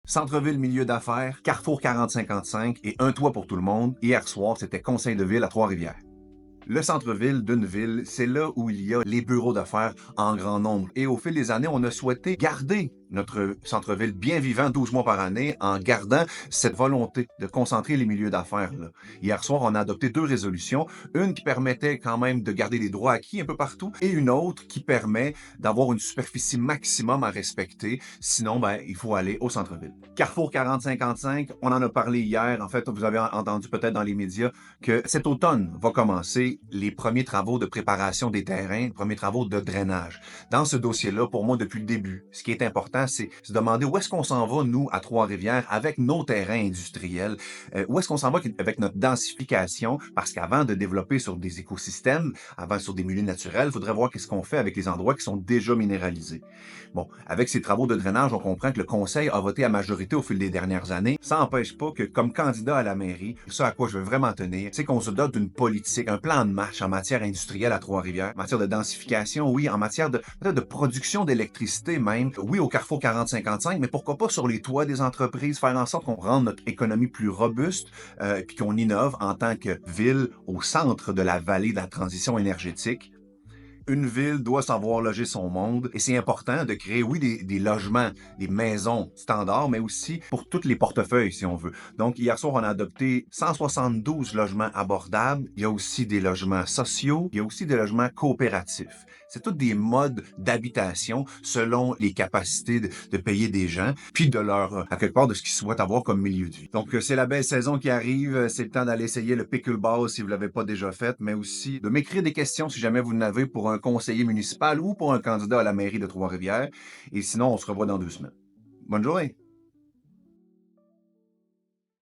Centre-ville, milieu d'affaires, Carrefour 4055 et un toit pour tout le monde. Hier soir, c'était conseil de ville à Trois-Rivières. Le centre-ville d'une ville, c'est là où il y a les bureaux d'affaires en grand nombre. Et au fil des années, on a souhaité garder notre centre-ville bien vivant 12 mois par année en gardant cette volonté de concentrer les milieux d'affaires là. Hier soir, on a adopté 2 résolutions, une qui permettait quand même de garder les droits acquis un peu partout et une autre qui permet d'avoir une superficie maximum à respecter. Sinon, il faut aller au centre-ville. Carrefour 4055, on en a parlé hier. En fait, vous avez entendu peut-être dans les médias que cet automne va commencer les premiers travaux de préparation des terrains, les premiers travaux de drainage. Dans ce dossier-là, pour moi, depuis le début, ce qui est important, c'est se demander où est-ce qu'on s'en va, nous, à Trois-Rivières, avec nos terrains industriels, où est-ce qu'on s'en va avec notre densification, parce qu'avant de développer sur des écosystèmes, avant sur des milieux naturels, il faudrait voir qu'est-ce qu'on fait avec les endroits qui sont déjà minéralisés. Bon, avec ces travaux de drainage, on comprend que le Conseil a voté à majorité au fil des dernières années. Ça n'empêche pas que, comme candidat à la mairie, ce à quoi je veux vraiment tenir, c'est qu'on se dote d'une politique, un plan de marche en matière industrielle à Trois-Rivières, en matière de densification, oui, en matière peut-être de production d'électricité même, oui, au Carrefour 4055, mais pourquoi pas sur les toits des entreprises, faire en sorte qu'on rende notre économie plus robuste, puis qu'on innove en tant que ville au centre de la vallée de la transition énergétique. Une ville doit savoir loger son monde et c'est important de créer, oui, des logements, des maisons standards, mais aussi pour tous les portefeuilles, si on veut. Donc, hier soir, on a adopté 172 logements abordables. Il y a aussi des logements sociaux. Il y a aussi des logements coopératifs. C'est tous des modes d'habitation selon les capacités de payer des gens, puis de leur, à quelque part, de ce qu'ils souhaitent avoir comme milieu de vie. Donc, c'est la belle saison qui arrive. C'est le temps d'aller essayer le pickleball si vous l'avez pas déjà fait, mais aussi de m'écrire des questions si jamais vous en avez pour un conseiller municipal ou pour un candidat à la mairie de Trois-Rivières. Et sinon, on se revoit dans 2 semaines. Bonne journée!